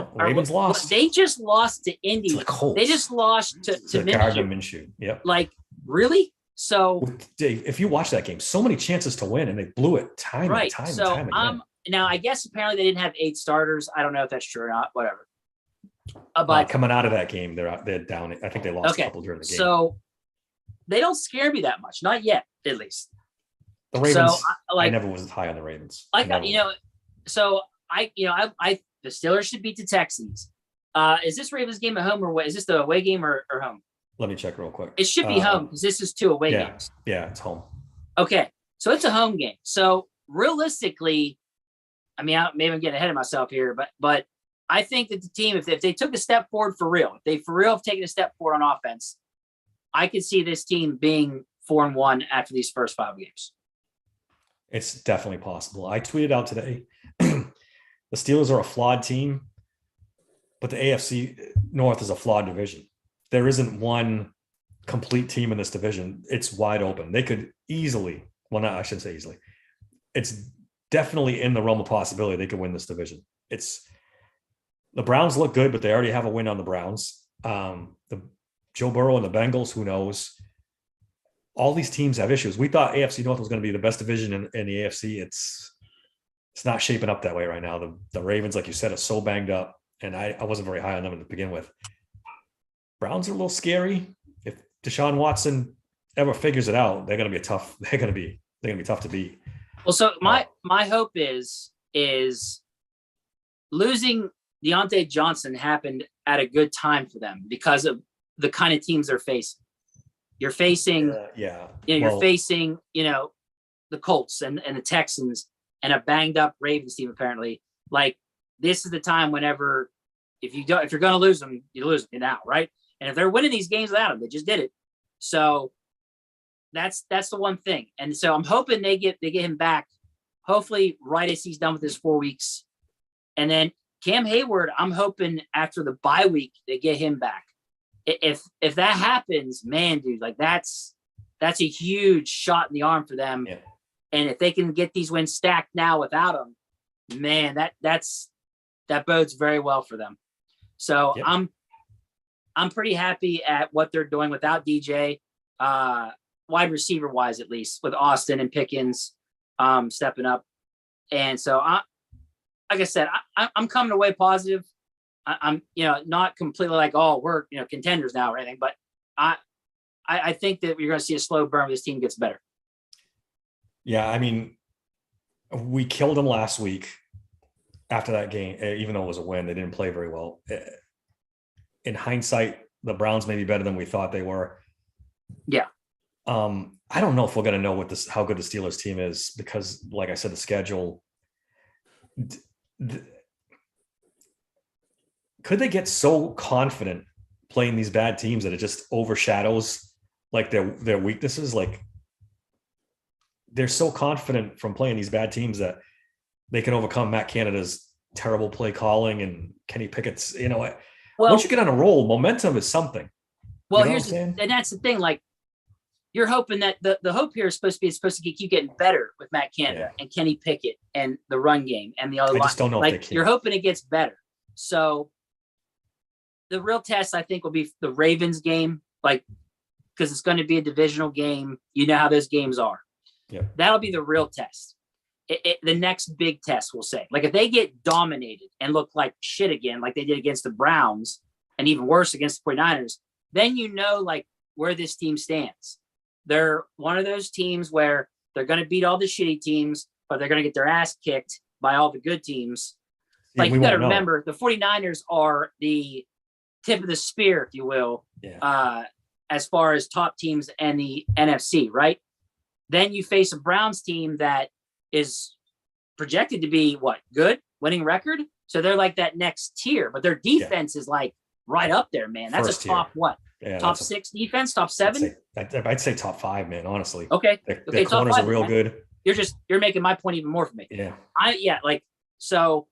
lost. They just lost to Indy. They just lost to Gardner Minshew. Yep. Like, really? So Dave, if you watch that game, so many chances to win, and they blew it time and right. time and So time again. now I guess apparently they didn't have 8 starters. I don't know if that's true or not. Whatever. But Coming out of that game, they're down. I think they lost a okay. couple during the game. So they don't scare me that much, not yet, at least. The Ravens, So I never was high on the Ravens. like so I the Steelers should beat the Texans. Is this Ravens game at home or what? Is this the away game or home? Let me check real quick. It should be home because this is 2 away games. Yeah, it's home. Okay, so it's a home game. So realistically, I mean, maybe I'm getting ahead of myself here, but I think that the team, if they took a step forward for real, if they for real have taken a step forward on offense, I could see this team being 4-1 after these first 5 games. It's definitely possible. I tweeted out today, the Steelers are a flawed team, but the AFC North is a flawed division. There isn't one complete team in this division. It's wide open. They could easily, well, not, I shouldn't say easily. It's definitely in the realm of possibility they could win this division. The Browns look good, but they already have a win on the Browns. The Joe Burrow and the Bengals, who knows? All these teams have issues. We thought AFC North was going to be the best division in the AFC. It's not shaping up that way right now. The Ravens, like you said, are so banged up, and I wasn't very high on them to begin with. Browns are a little scary. If Deshaun Watson ever figures it out, they're going to be tough. They're going to be tough to beat. Well, so my hope is losing Deontay Johnson happened at a good time for them because of the kind of teams they're facing. You're facing, you're facing, the Colts and the Texans and a banged up Ravens team. Apparently, like this is the time whenever if you're going to lose them, you lose them now, right? And if they're winning these games without them, they just did it. So that's the one thing. And so I'm hoping they get him back, hopefully right as he's done with his 4 weeks, and then Cam Hayward, I'm hoping after the bye week they get him back. If that happens, man, dude, like that's a huge shot in the arm for them. Yeah. And if they can get these wins stacked now without him, man, that bodes very well for them. So yep. I'm pretty happy at what they're doing without DJ, wide receiver wise, at least with Austin and Pickens stepping up. And so like I said, I'm coming away positive. I'm not completely like, oh, we're contenders now or anything, but I think that you're going to see a slow burn. This team gets better. Yeah, I mean, we killed them last week after that game, even though it was a win. They didn't play very well. In hindsight, the Browns may be better than we thought they were. Yeah. I don't know if we're going to know how good the Steelers team is because, like I said, the schedule. Could they get so confident playing these bad teams that it just overshadows like their weaknesses? Like they're so confident from playing these bad teams that they can overcome Matt Canada's terrible play calling and Kenny Pickett's. Once you get on a roll, momentum is something. Well, and that's the thing. Like you're hoping that the hope here is supposed to keep getting better with Matt Canada and Kenny Pickett and the run game and the other line. I just don't know if they can. You're hoping it gets better. So the real test, I think, will be the Ravens game, because it's going to be a divisional game. You know how those games are. Yeah, that'll be the real test. The next big test, we'll say. Like if they get dominated and look like shit again, like they did against the Browns, and even worse against the 49ers, then where this team stands. They're one of those teams where they're going to beat all the shitty teams, but they're going to get their ass kicked by all the good teams. Like you got to remember, the 49ers are the tip of the spear, if you will, as far as top teams and the NFC, right? Then you face a Browns team that is projected to be good, winning record. So they're like that next tier, but their defense is like right up there, man. That's first a top tier. Top 6 defense, top 7? I'd say top 5, man, honestly. Okay. Their corners are real good. You're making my point even more for me. Yeah. So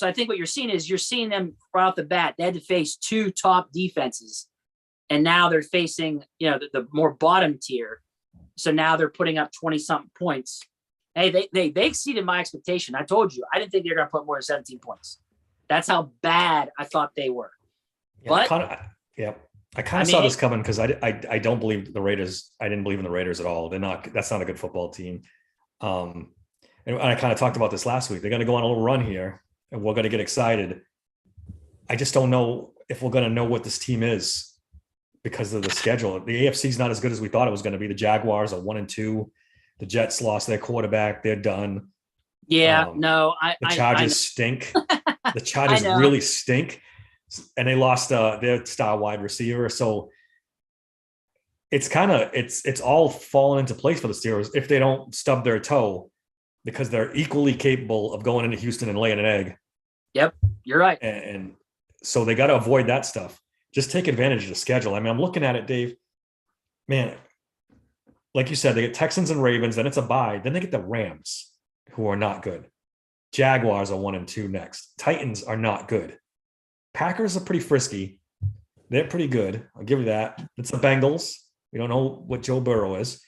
I think what you're seeing them right off the bat. They had to face 2 top defenses, and now they're facing, the more bottom tier. So now they're putting up 20-something points. Hey, they exceeded my expectation. I told you, I didn't think they were going to put more than 17 points. That's how bad I thought they were. Yeah, I kind I of saw mean, this coming because I don't believe the Raiders. I didn't believe in the Raiders at all. They're not. That's not a good football team. Um, and I kind of talked about this last week. They're going to go on a little run here, and we're going to get excited. I just don't know if we're going to know what this team is because of the schedule. The AFC is not as good as we thought it was going to be. The Jaguars are 1-2. The Jets lost their quarterback. They're done. yeah, Um, no, the I Chargers know. stink. The I Chargers know. really stink, and they lost their star wide receiver. So it's kind of it's all fallen into place for the Steelers if they don't stub their toe because they're equally capable of going into Houston and laying an egg. Yep, you're right. And so they got to avoid that stuff. Just take advantage of the schedule. I mean, I'm looking at it, Dave. Man, like you said, they get Texans and Ravens, then it's a bye. Then they get the Rams, who are not good. Jaguars are 1-2 next. Titans are not good. Packers are pretty frisky. They're pretty good. I'll give you that. It's the Bengals. We don't know what Joe Burrow is.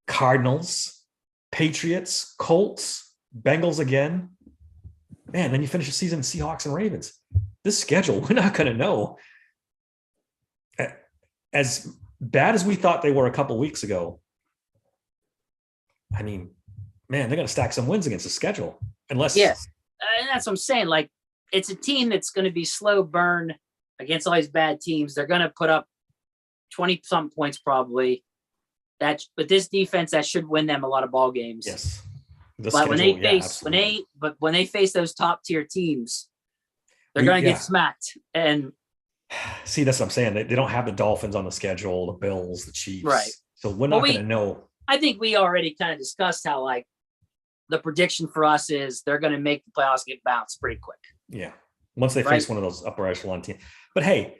Cardinals, Patriots, Colts, Bengals again. Man, then you finish the season Seahawks and Ravens. This schedule, we're not going to know. As bad as we thought they were a couple weeks ago, I mean, man, they're going to stack some wins against the schedule. Unless, Yes, and that's what I'm saying. Like, it's a team that's going to be slow burn against all these bad teams. They're going to put up 20-something points probably. But this defense that should win them a lot of ball games. yes, the But when schedule, they face when they face those top tier teams, they're going to get smacked. And see, that's what I'm saying. They don't have the Dolphins on the schedule, the Bills, the Chiefs. right. So we're not going to know. I think we already kind of discussed how like the prediction for us is they're going to make the playoffs, get bounced pretty quick. Yeah. Once they face one of those upper echelon teams. But hey,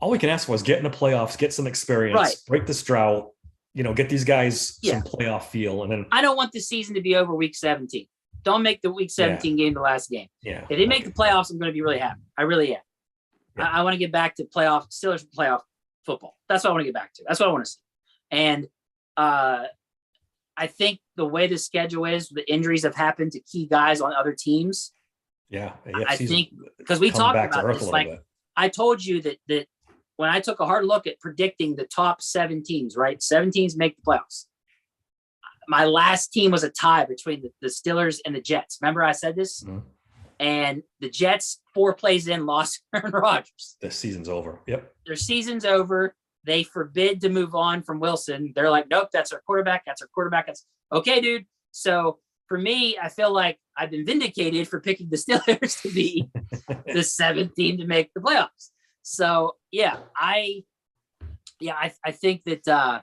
all we can ask for is get in the playoffs, get some experience, break this drought, get these guys some playoff feel. And then I don't want the season to be over week 17. Don't make the week 17 game the last game. Yeah. If they make the playoffs, I'm going to be really happy. I really am. Yeah. I want to get back to Steelers playoff football. That's what I want to get back to. That's what I want to see. And I think the way the schedule is, the injuries have happened to key guys on other teams. Yeah. I think because we talked about this, like I told you that when I took a hard look at predicting the top 7 teams, right? 7 teams make the playoffs. My last team was a tie between the Steelers and the Jets. Remember I said this? Mm-hmm. And the Jets, 4 plays in, lost Aaron Rodgers. The season's over. Yep. Their season's over. They forbid to move on from Wilson. They're like, nope, that's our quarterback. That's our quarterback. That's okay, dude. So for me, I feel like I've been vindicated for picking the Steelers to be the 7th team to make the playoffs. So yeah, I think that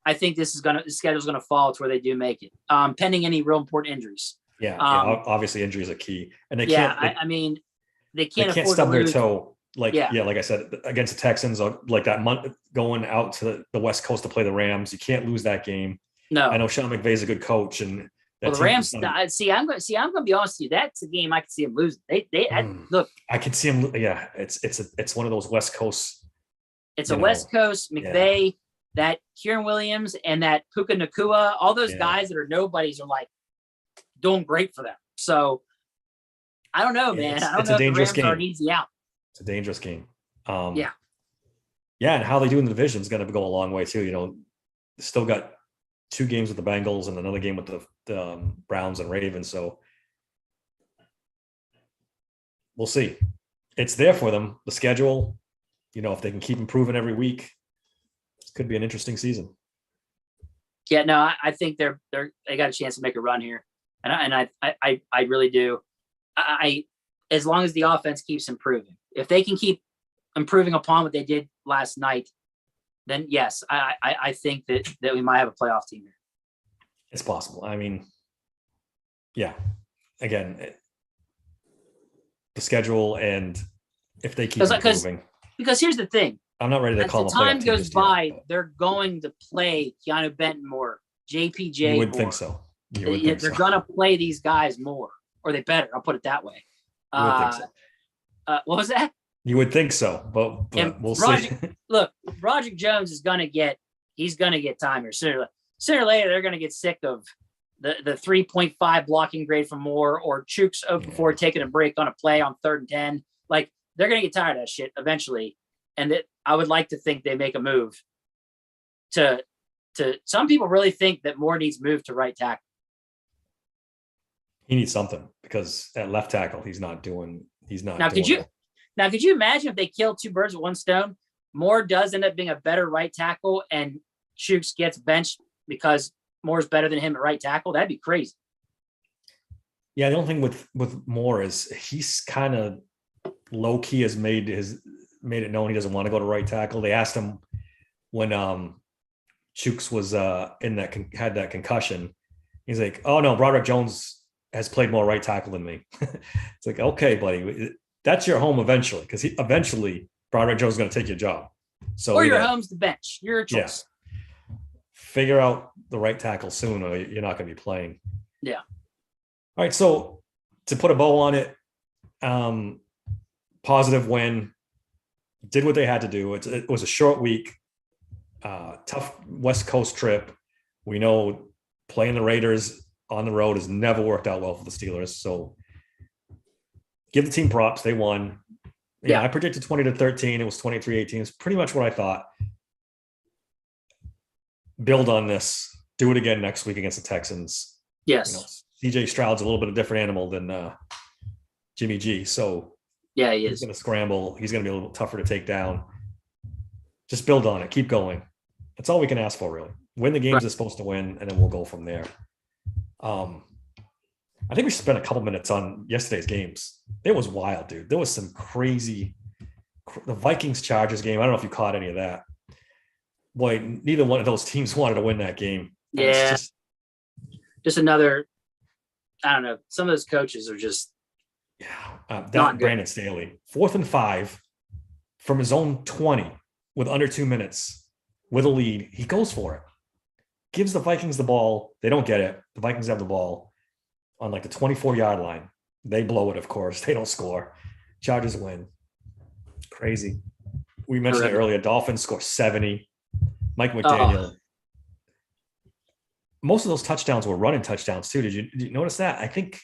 I think the schedule's gonna fall to where they do make it, pending any real important injuries. Yeah, obviously injuries are key, and they can't. I mean, they can't stub their toe. Like I said, against the Texans, or like that month going out to the West Coast to play the Rams, you can't lose that game. No, I know Sean McVay's a good coach, and the Rams. I'm gonna be honest with you. That's a game I can see them losing. Look. I can see them. Yeah, it's one of those West Coast. It's a West Coast McVay, that Kieran Williams, and that Puka Nacua. All those guys that are nobodies are like doing great for them. So I don't know, man. I don't know. It's a dangerous game. Are an easy out. It's a dangerous game. Yeah, and how they do in the division is going to go a long way too. Still got 2 games with the Bengals and another game with the Browns and Ravens. So we'll see. It's there for them. The schedule, if they can keep improving every week, it could be an interesting season. Yeah, no, I think they got a chance to make a run here, and I really do. As long as the offense keeps improving, if they can keep improving upon what they did last night, then yes, I think that we might have a playoff team here. It's possible. I mean, yeah. Again, the schedule, and if they keep improving. Because here's the thing. I'm not ready to call them. As the time goes by, they're going to play Keanu Benton more, JPJ. You would think so. They're going to play these guys more, or they better. I'll put it that way. You would think so. What was that? You would think so, but we'll see. Look, Broderick Jones is going to get time here sooner or later. They're going to get sick of the 3.5 blocking grade from Moore, or Chooks before taking a break on a play on 3rd and 10. Like, they're going to get tired of that shit eventually. and that I would like to think they make a move to some people really think that Moore needs moved to right tackle. He needs something because at left tackle, he's not doing Now, could you imagine if they kill two birds with one stone? Moore does end up being a better right tackle, and Chuks gets benched because Moore's better than him at right tackle. That'd be crazy. Yeah, the only thing with Moore is he's kind of low key has made it known he doesn't want to go to right tackle. They asked him when Chuks was had that concussion. He's like, "Oh no, Broderick Jones has played more right tackle than me." It's like, okay, buddy, that's your home eventually, because eventually Broderick Jones is going to take your job. So or your home's the bench. Your choice. Yeah. Figure out the right tackle soon, or you're not going to be playing. Yeah. All right. So to put a bow on it, positive win. Did what they had to do. It was a short week, tough West Coast trip. We know playing the Raiders on the road has never worked out well for the Steelers. So give the team props. They won. Yeah, I predicted 20-13. It was 23-18. It's pretty much what I thought. Build on this. Do it again next week against the Texans. Yes. CJ Stroud's a little bit of a different animal than Jimmy G. So yeah, he's going to scramble. He's going to be a little tougher to take down. Just build on it. Keep going. That's all we can ask for, really. Win the games they're supposed to win, and then we'll go from there. I think we spent a couple minutes on yesterday's games. It was wild, dude. There was some crazy. The Vikings-Chargers game. I don't know if you caught any of that. Boy, neither one of those teams wanted to win that game. Yeah. Just another. I don't know. Some of those coaches are just. Yeah. Brandon Staley, 4th and 5 from his own 20 with under 2 minutes with a lead. He goes for it. Gives the Vikings the ball. They don't get it. The Vikings have the ball on like the 24-yard line. They blow it, of course. They don't score. Chargers win. Crazy. We mentioned it earlier. Dolphins score 70. Mike McDaniel. Most of those touchdowns were running touchdowns too. Did you notice that? I think.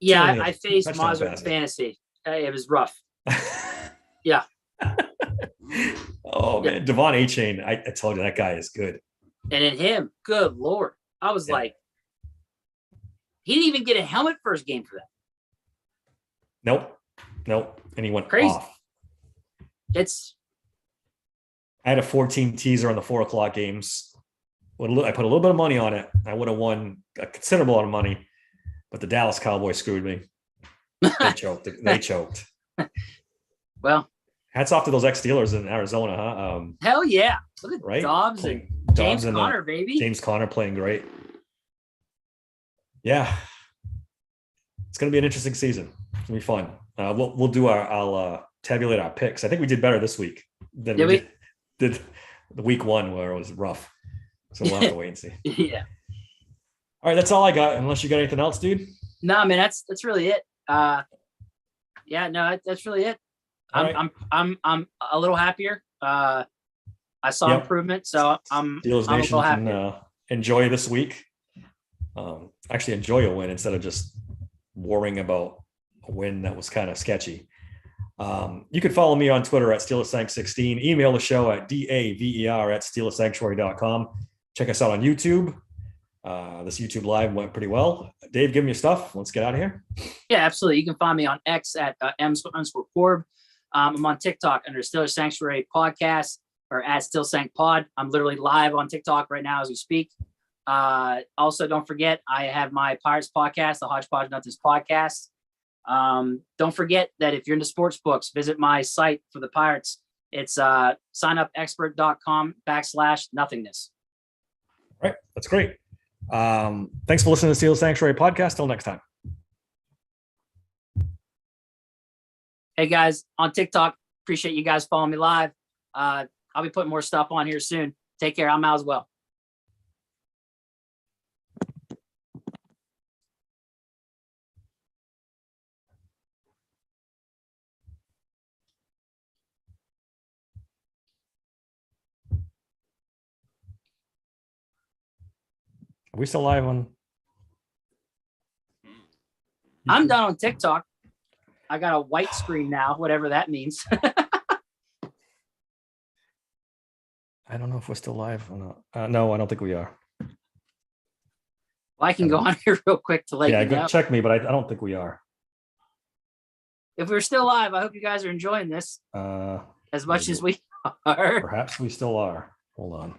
Yeah, I faced Mazur fantasy. It was rough. Yeah. Oh man, Devon A-Chain. I told you that guy is good. And in him, good Lord, I was like, he didn't even get a helmet first game for that. Nope. And he went crazy. Off. I had a 14 teaser on the 4:00 games. I put a little bit of money on it. I would have won a considerable amount of money, but the Dallas Cowboys screwed me. They choked. Well, hats off to those ex-Steelers in Arizona, huh? Hell yeah. Look at Dobbs and James Conner, baby. James Conner playing great. Yeah. It's going to be an interesting season. It's going to be fun. We'll do I'll tabulate our picks. I think we did better this week than we did the week one where it was rough. So we'll have to wait and see. Yeah. All right. That's all I got. Unless you got anything else, dude. No, man, that's really it. That's really it. I'm a little happier. I saw improvement, so I'm Steelers a Nation little happier. Can enjoy this week. Actually enjoy a win instead of just worrying about a win that was kind of sketchy. You can follow me on Twitter at SteelersSank16. Email the show at daver@SteelersSanctuary.com. Check us out on YouTube. This YouTube live went pretty well. Dave, give me your stuff. Let's get out of here. Yeah, absolutely. You can find me on X at m_Corb. I'm on TikTok under Steelers Sanctuary Podcast or at Still Sank Pod. I'm literally live on TikTok right now as we speak. Also, don't forget, I have my Pirates podcast, the Hodgepodge Nothings podcast. Don't forget that if you're into sports books, visit my site for the Pirates. It's signupexpert.com/nothingness. All right. That's great. Thanks for listening to Steelers Sanctuary Podcast. Till next time. Hey guys, on TikTok, appreciate you guys following me live. I'll be putting more stuff on here soon. Take care. I'm out as well. Are we still live on? I'm done on TikTok. I got a white screen now, whatever that means. I don't know if we're still live or not. No, I don't think we are. Well, I can go on here real quick to let Yeah, you go know. check me, but I don't think we are. If we're still live, I hope you guys are enjoying this as much as we are. Perhaps we still are. Hold on.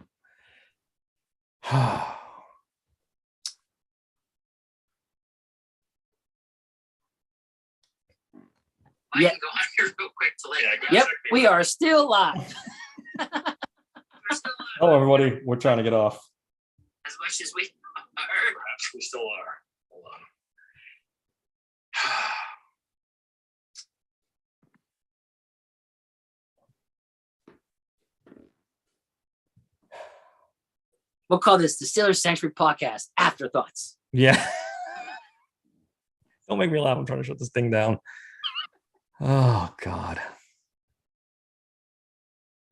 Yeah. Go on here real quick to let you know. Yep, we are still live. Hello, everybody. We're trying to get off. As much as we are. Perhaps we still are. Hold on. We'll call this the Steelers Sanctuary Podcast Afterthoughts. Yeah. Don't make me laugh. I'm trying to shut this thing down. Oh, God.